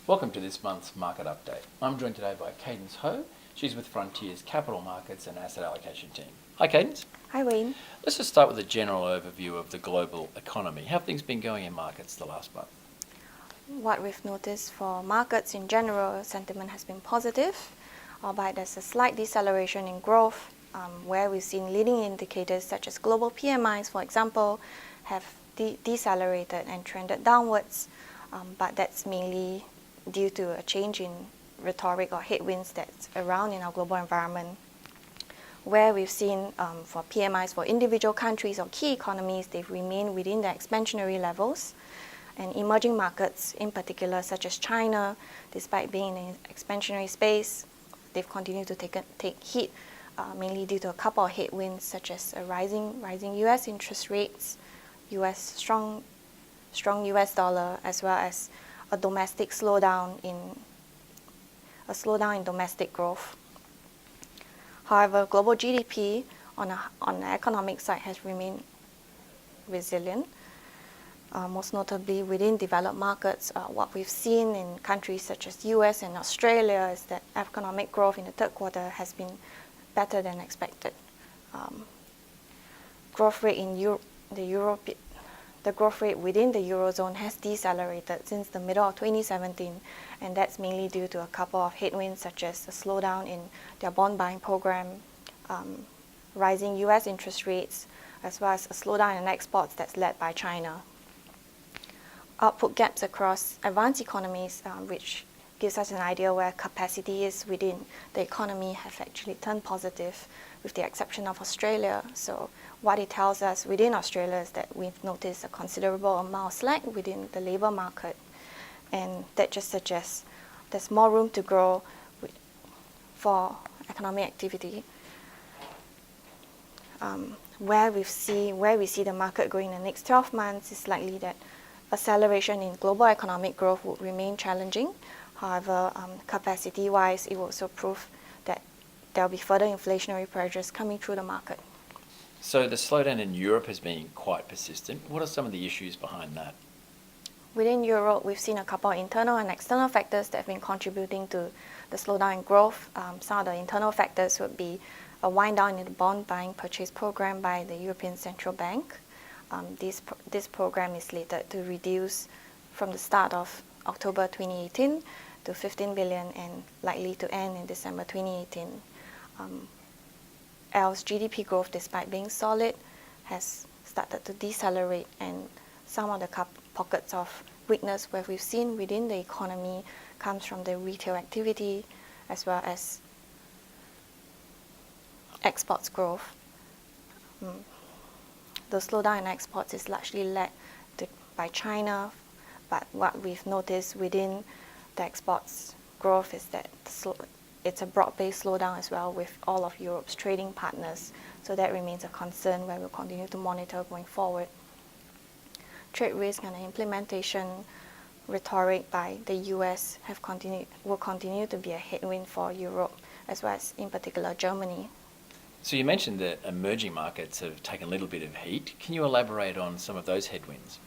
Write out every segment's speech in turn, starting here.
Welcome to this month's Market Update. I'm joined today by Cadence Ho. She's with Frontier's Capital Markets and Asset Allocation team. Hi Cadence. Hi Wayne. Let's just start with a general overview of the global economy. How have things been going in markets the last month? What we've noticed for markets in general, sentiment has been positive, albeit there's a slight deceleration in growth, where we've seen leading indicators such as global PMIs, for example, have decelerated and trended downwards, but that's mainly due to a change in rhetoric or headwinds that's around in our global environment, where we've seen for PMIs for individual countries or key economies, they've remained within their expansionary levels. And emerging markets, in particular, such as China, despite being in an expansionary space, they've continued to take hit, mainly due to a couple of headwinds, such as a rising U.S. interest rates, strong U.S. dollar, as well as a slowdown in domestic growth. However, global GDP on the economic side has remained resilient. Most notably within developed markets, what we've seen in countries such as US and Australia is that economic growth in the third quarter has been better than expected. Growth rate in the growth rate within the Eurozone has decelerated since the middle of 2017, and that's mainly due to a couple of headwinds such as a slowdown in their bond buying program, rising US interest rates, as well as a slowdown in exports that's led by China. Output gaps across advanced economies, which gives us an idea where capacity is within the economy, have actually turned positive, with the exception of Australia. So what it tells us within Australia is that we've noticed a considerable amount of slack within the labour market, and that just suggests there's more room to grow for economic activity. Where we see the market going in the next 12 months is likely that acceleration in global economic growth would remain challenging. However, capacity-wise, it will also prove that there will be further inflationary pressures coming through the market. So the slowdown in Europe has been quite persistent. What are some of the issues behind that? Within Europe, we've seen a couple of internal and external factors that have been contributing to the slowdown in growth. Some of the internal factors would be a wind down in the bond buying purchase program by the European Central Bank. This program is slated to reduce from the start of October 2018 to 15 billion and likely to end in December 2018. Else, GDP growth, despite being solid, has started to decelerate, and some of the pockets of weakness where we've seen within the economy comes from the retail activity as well as exports growth. The slowdown in exports is largely led by China, but what we've noticed within the exports growth is that it's a broad-based slowdown as well with all of Europe's trading partners. So that remains a concern where we'll continue to monitor going forward. Trade risk and implementation rhetoric by the US will continue to be a headwind for Europe, as well as in particular Germany. So you mentioned that emerging markets have taken a little bit of heat. Can you elaborate on some of those headwinds?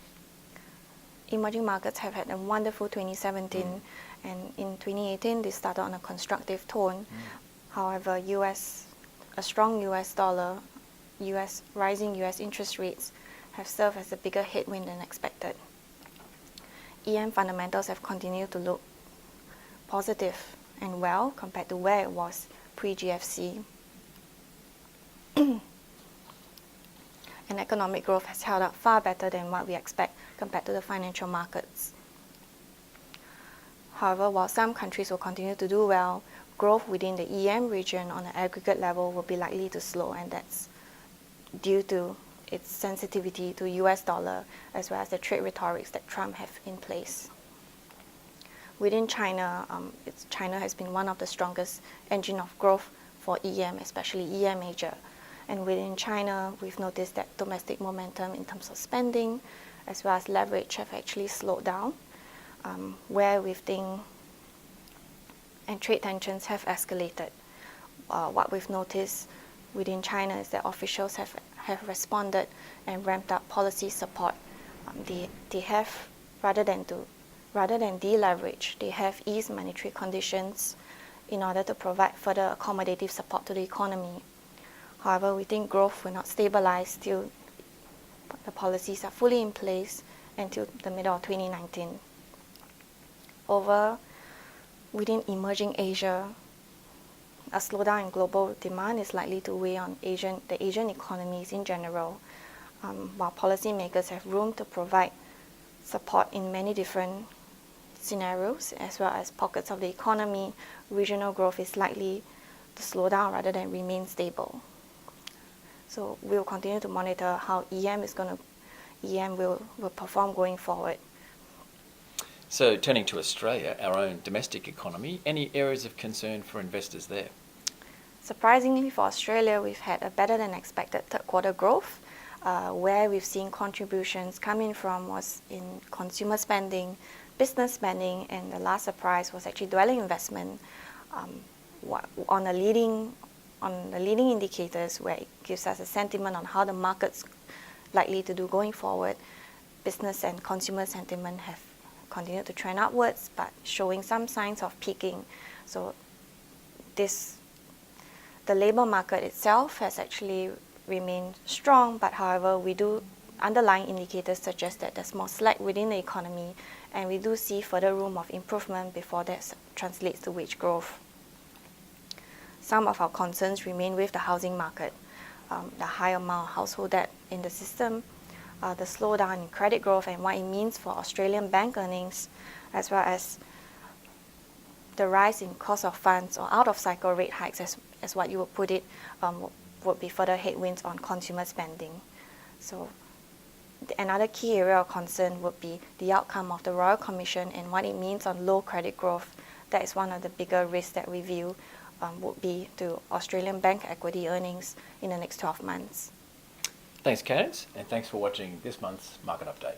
Emerging markets have had a wonderful 2017, and in 2018 they started on a constructive tone. However, a strong US dollar, rising US interest rates have served as a bigger headwind than expected. EM fundamentals have continued to look positive and well compared to where it was pre-GFC. And economic growth has held up far better than what we expect compared to the financial markets. However, while some countries will continue to do well, growth within the EM region on an aggregate level will be likely to slow, and that's due to its sensitivity to US dollar as well as the trade rhetorics that Trump have in place. Within China, China has been one of the strongest engine of growth for EM, especially EM Asia. And within China, we've noticed that domestic momentum in terms of spending as well as leverage have actually slowed down, where we've seen and trade tensions have escalated. What we've noticed within China is that officials have responded and ramped up policy support. They have, rather than to rather than deleverage, they have eased monetary conditions in order to provide further accommodative support to the economy. However, we think growth will not stabilize till the policies are fully in place until the middle of 2019. Within emerging Asia, a slowdown in global demand is likely to weigh on the Asian economies in general, while policymakers have room to provide support in many different scenarios, as well as pockets of the economy. Regional growth is likely to slow down rather than remain stable. So we'll continue to monitor how EM will perform going forward. So turning to Australia, our own domestic economy, any areas of concern for investors there? Surprisingly for Australia, we've had a better than expected third quarter growth. Where we've seen contributions coming from was in consumer spending, business spending, and the last surprise was actually dwelling investment. On the leading indicators, where it gives us a sentiment on how the market's likely to do going forward, business and consumer sentiment have continued to trend upwards, but showing some signs of peaking. So the labor market itself has actually remained strong, but however, underlying indicators suggest that there's more slack within the economy, and we do see further room of improvement before that translates to wage growth. Some of our concerns remain with the housing market, the high amount of household debt in the system, the slowdown in credit growth and what it means for Australian bank earnings, as well as the rise in cost of funds or out-of-cycle rate hikes, as what you would put it, would be further headwinds on consumer spending. So another key area of concern would be the outcome of the Royal Commission and what it means on low credit growth. That is one of the bigger risks that we view would be to Australian bank equity earnings in the next 12 months. Thanks, Cadence, and thanks for watching this month's Market Update.